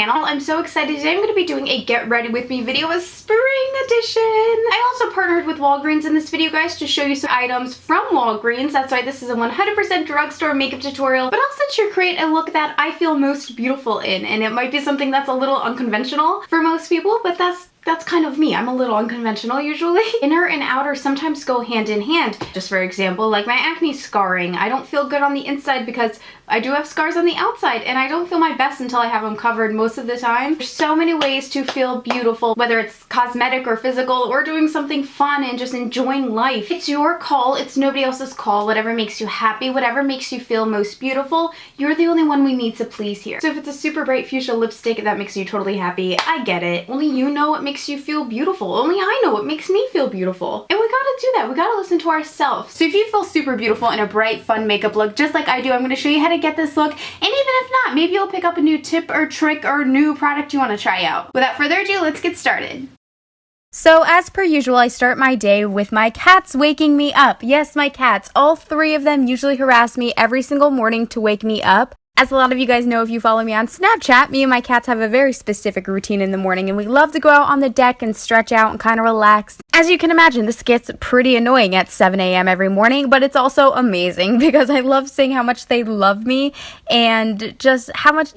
channel. I'm so excited. Today I'm going to be doing a get ready with me video, a spring edition. I also partnered with Walgreens in this video, guys, to show you some items from Walgreens. That's why this is a 100% drugstore makeup tutorial, but also to create a look that I feel most beautiful in. And it might be something that's a little unconventional for most people, but that's kind of me. I'm a little unconventional usually. Inner and outer sometimes go hand in hand. Just for example, like my acne scarring. I don't feel good on the inside because I do have scars on the outside, and I don't feel my best until I have them covered most of the time. There's so many ways to feel beautiful, whether it's cosmetic or physical or doing something fun and just enjoying life. It's your call. It's nobody else's call. Whatever makes you happy, whatever makes you feel most beautiful, you're the only one we need to please here. So if it's a super bright fuchsia lipstick that makes you totally happy, I get it. Only you know what makes you feel beautiful. Only I know what makes me feel beautiful. And we gotta do that. We gotta listen to ourselves. So if you feel super beautiful in a bright, fun makeup look, just like I do, I'm gonna show you how to get this look. And even if not, maybe you'll pick up a new tip or trick or new product you want to try out. Without further ado, let's get started. So as per usual, I start my day with my cats waking me up. Yes, my cats. All three of them usually harass me every single morning to wake me up. As a lot of you guys know if you follow me on Snapchat, me and my cats have a very specific routine in the morning, and we love to go out on the deck and stretch out and kind of relax. As you can imagine, this gets pretty annoying at 7 a.m. every morning, but it's also amazing because I love seeing how much they love me and just how much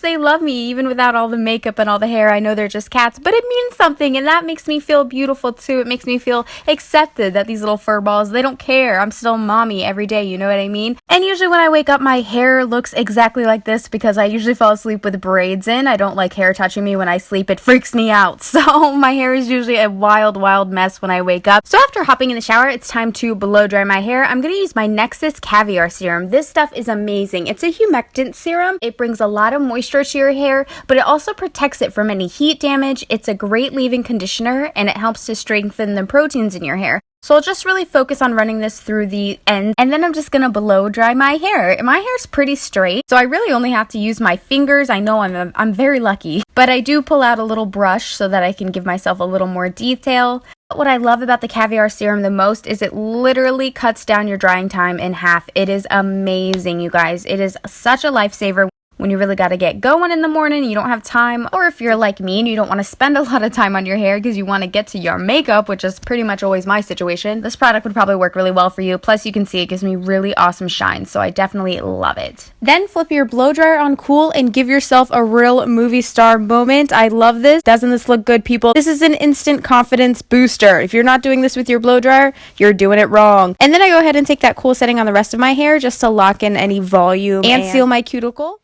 they love me even without all the makeup and all the hair. I know they're just cats, but it means something, and that makes me feel beautiful too. It makes me feel accepted that these little fur balls, they don't care. I'm still mommy every day, you know what I mean? And usually when I wake up, my hair looks exactly like this because I usually fall asleep with braids in. I don't like hair touching me when I sleep. It freaks me out. So my hair is usually a wild mess when I wake up. So after hopping in the shower, it's time to blow dry my hair. I'm going to use my Nexxus Caviar serum. This stuff is amazing. It's a humectant serum. It brings a lot of moisture to your hair, but it also protects it from any heat damage. It's a great leave-in conditioner, and it helps to strengthen the proteins in your hair. So I'll just really focus on running this through the end, and then I'm just gonna blow dry my hair. My hair's pretty straight, so I really only have to use my fingers. I know I'm very lucky, but I do pull out a little brush so that I can give myself a little more detail. What I love about the Caviar serum the most is it literally cuts down your drying time in half. It is amazing, you guys. It is such a lifesaver when you really got to get going in the morning, you don't have time, or if you're like me and you don't want to spend a lot of time on your hair because you want to get to your makeup, which is pretty much always my situation, this product would probably work really well for you. Plus, you can see it gives me really awesome shine, so I definitely love it. Then flip your blow dryer on cool and give yourself a real movie star moment. I love this. Doesn't this look good, people? This is an instant confidence booster. If you're not doing this with your blow dryer, you're doing it wrong. And then I go ahead and take that cool setting on the rest of my hair just to lock in any volume and seal my cuticle.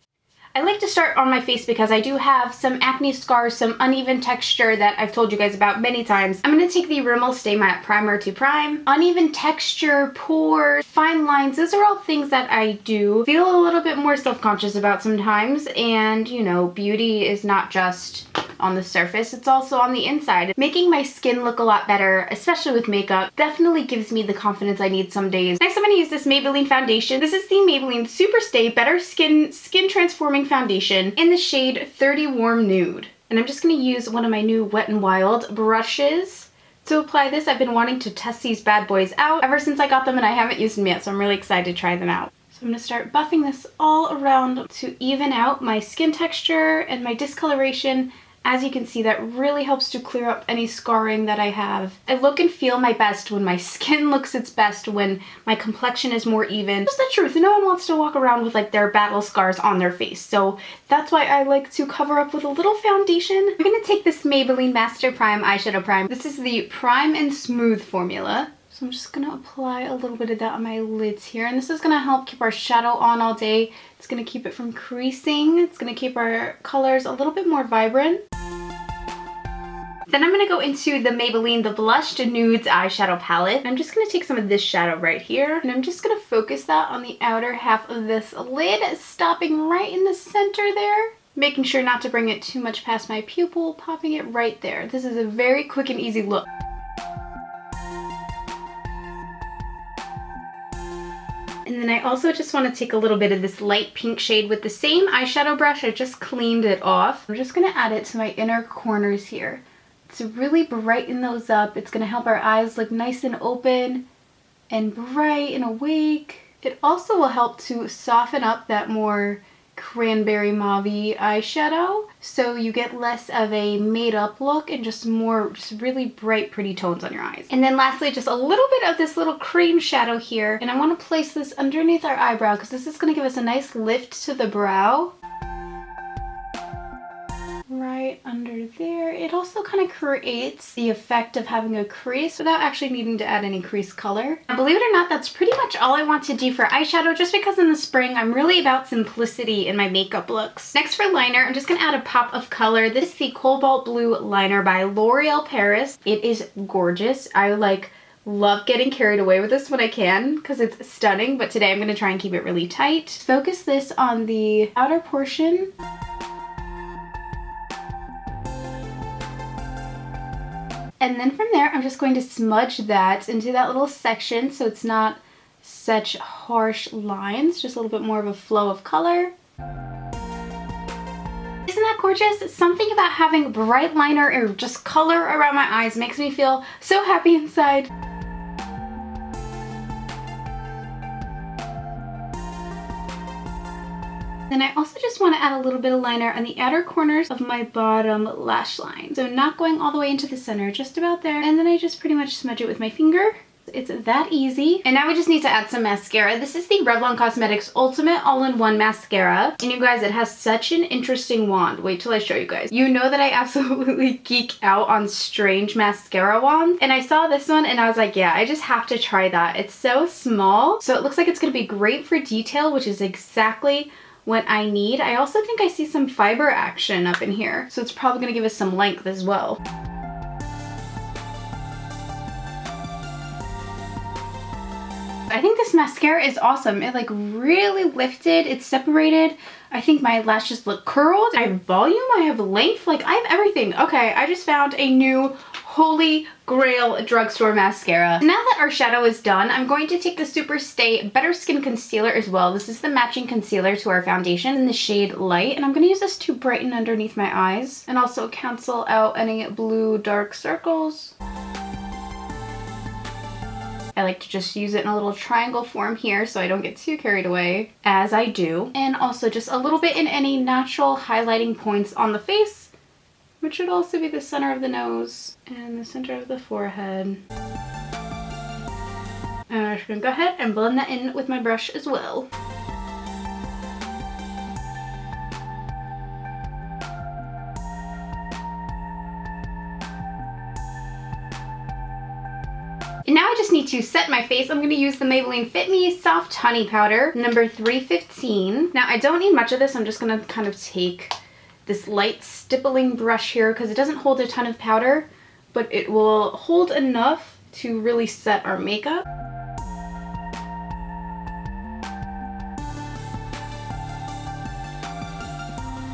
I like to start on my face because I do have some acne scars, some uneven texture that I've told you guys about many times. I'm going to take the Rimmel Stay Matte Primer to prime. Uneven texture, pores, fine lines, those are all things that I do feel a little bit more self-conscious about sometimes. And, you know, beauty is not just on the surface, it's also on the inside. Making my skin look a lot better, especially with makeup, definitely gives me the confidence I need some days. Next, I'm going to use this Maybelline foundation. This is the Maybelline Super Stay Better Skin Transforming Foundation in the shade 30 Warm Nude. And I'm just going to use one of my new Wet n Wild brushes to apply this. I've been wanting to test these bad boys out ever since I got them, and I haven't used them yet, so I'm really excited to try them out. So I'm going to start buffing this all around to even out my skin texture and my discoloration. As you can see, that really helps to clear up any scarring that I have. I look and feel my best when my skin looks its best, when my complexion is more even. Just the truth. No one wants to walk around with like their battle scars on their face. So that's why I like to cover up with a little foundation. I'm going to take this Maybelline Master Prime Eyeshadow Prime. This is the Prime and Smooth formula. So I'm just going to apply a little bit of that on my lids here. And this is going to help keep our shadow on all day. It's going to keep it from creasing. It's going to keep our colors a little bit more vibrant. Then I'm going to go into the Maybelline The Blushed Nudes eyeshadow palette. I'm just going to take some of this shadow right here, and I'm just going to focus that on the outer half of this lid, stopping right in the center there. Making sure not to bring it too much past my pupil, popping it right there. This is a very quick and easy look. And then I also just want to take a little bit of this light pink shade with the same eyeshadow brush. I just cleaned it off. I'm just going to add it to my inner corners here to really brighten those up. It's going to help our eyes look nice and open and bright and awake. It also will help to soften up that more cranberry mauve-y eyeshadow, so you get less of a made-up look and just really bright, pretty tones on your eyes. And then lastly, just a little bit of this little cream shadow here, and I want to place this underneath our eyebrow because this is going to give us a nice lift to the brow. Right under there. It also kind of creates the effect of having a crease without actually needing to add any crease color. Now, believe it or not, that's pretty much all I want to do for eyeshadow, just because in the spring I'm really about simplicity in my makeup looks. Next, for liner, I'm just going to add a pop of color. This is the Cobalt Blue liner by L'Oreal Paris. It is gorgeous. I love getting carried away with this when I can because it's stunning, but today I'm going to try and keep it really tight. Focus this on the outer portion. And then from there, I'm just going to smudge that into that little section so it's not such harsh lines, just a little bit more of a flow of color. Isn't that gorgeous? Something about having bright liner or just color around my eyes makes me feel so happy inside. Then I also just want to add a little bit of liner on the outer corners of my bottom lash line. So not going all the way into the center, just about there. And then I just pretty much smudge it with my finger. It's that easy. And now we just need to add some mascara. This is the Revlon Cosmetics Ultimate All-in-One Mascara. And you guys, it has such an interesting wand. Wait till I show you guys. You know that I absolutely geek out on strange mascara wands. And I saw this one and I was like, yeah, I just have to try that. It's so small. So it looks like it's going to be great for detail, which is exactly what I need. I also think I see some fiber action up in here, so it's probably going to give us some length as well. I think this mascara is awesome. It like really lifted, it's separated. I think my lashes look curled. I have volume, I have length, like I have everything. Okay, I just found a new holy grail drugstore mascara. Now that our shadow is done, I'm going to take the Superstay Better Skin Concealer as well. This is the matching concealer to our foundation in the shade Light, and I'm going to use this to brighten underneath my eyes and also cancel out any blue dark circles. I like to just use it in a little triangle form here so I don't get too carried away, as I do. And also just a little bit in any natural highlighting points on the face, which should also be the center of the nose and the center of the forehead. And I'm just gonna go ahead and blend that in with my brush as well. And now I just need to set my face. I'm going to use the Maybelline Fit Me Soft Honey Powder, number 315. Now I don't need much of this. I'm just going to kind of take this light stippling brush here because it doesn't hold a ton of powder, but it will hold enough to really set our makeup.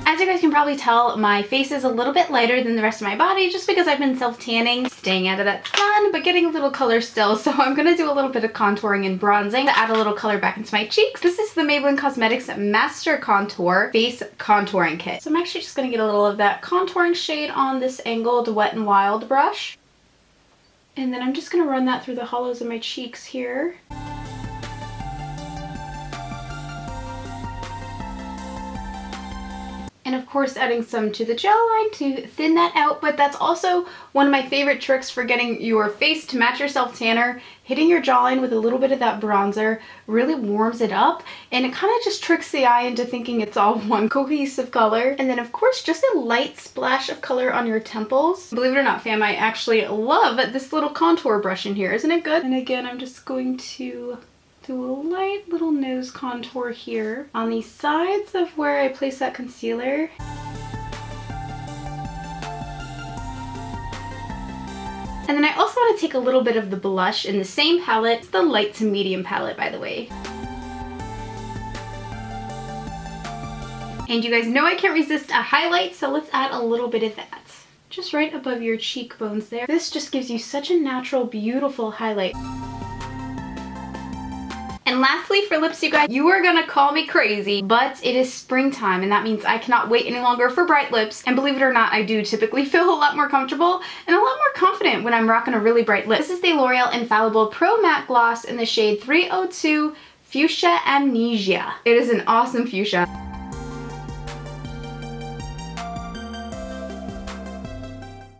As you guys can probably tell, my face is a little bit lighter than the rest of my body just because I've been self-tanning, staying out of that sun, but getting a little color still. So I'm going to do a little bit of contouring and bronzing to add a little color back into my cheeks. This is the Maybelline Cosmetics Master Contour Face Contouring Kit. So I'm actually just going to get a little of that contouring shade on this angled Wet n Wild brush. And then I'm just going to run that through the hollows of my cheeks here. And of course adding some to the jawline to thin that out, but that's also one of my favorite tricks for getting your face to match your self-tanner. Hitting your jawline with a little bit of that bronzer really warms it up, and it kind of just tricks the eye into thinking it's all one cohesive color. And then of course just a light splash of color on your temples. Believe it or not, fam, I actually love this little contour brush in here. Isn't it good? And again, I'm just going to do a light little nose contour here on the sides of where I place that concealer. And then I also want to take a little bit of the blush in the same palette. It's the light to medium palette, by the way. And you guys know I can't resist a highlight, so let's add a little bit of that. Just right above your cheekbones there. This just gives you such a natural, beautiful highlight. And lastly, for lips, you guys, you are gonna call me crazy, but it is springtime, and that means I cannot wait any longer for bright lips. And believe it or not, I do typically feel a lot more comfortable and a lot more confident when I'm rocking a really bright lip. This is the L'Oreal Infallible Pro Matte Gloss in the shade 302 Fuchsia Amnesia. It is an awesome fuchsia.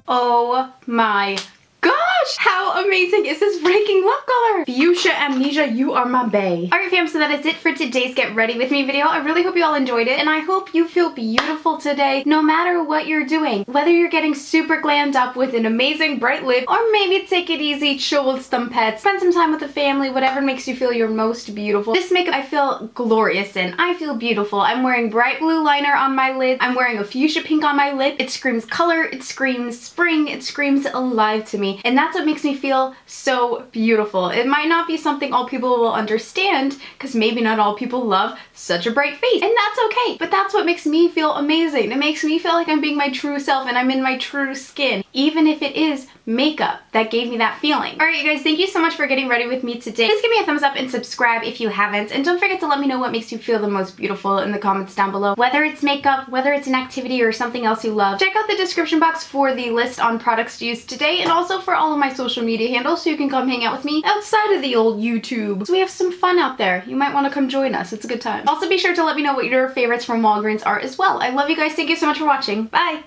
Oh my gosh, how amazing is this freaking lip color? Fuchsia Amnesia, you are my bae. Alright fam, so that is it for today's Get Ready With Me video. I really hope you all enjoyed it, and I hope you feel beautiful today, no matter what you're doing. Whether you're getting super glammed up with an amazing bright lip, or maybe take it easy, chill with some pets, spend some time with the family, whatever makes you feel your most beautiful. This makeup I feel glorious in. I feel beautiful. I'm wearing bright blue liner on my lid. I'm wearing a fuchsia pink on my lip. It screams color, it screams spring, it screams alive to me. And that's what makes me feel so beautiful. It might not be something all people will understand, because maybe not all people love such a bright face, and that's okay, but that's what makes me feel amazing. It makes me feel like I'm being my true self and I'm in my true skin, even if it is makeup that gave me that feeling. Alright you guys, thank you so much for getting ready with me today. Please give me a thumbs up and subscribe if you haven't, and don't forget to let me know what makes you feel the most beautiful in the comments down below. Whether it's makeup, whether it's an activity, or something else you love. Check out the description box for the list on products to use today, and also for all of my social media handles so you can come hang out with me outside of the old YouTube. So we have some fun out there. You might want to come join us. It's a good time. Also be sure to let me know what your favorites from Walgreens are as well. I love you guys. Thank you so much for watching. Bye!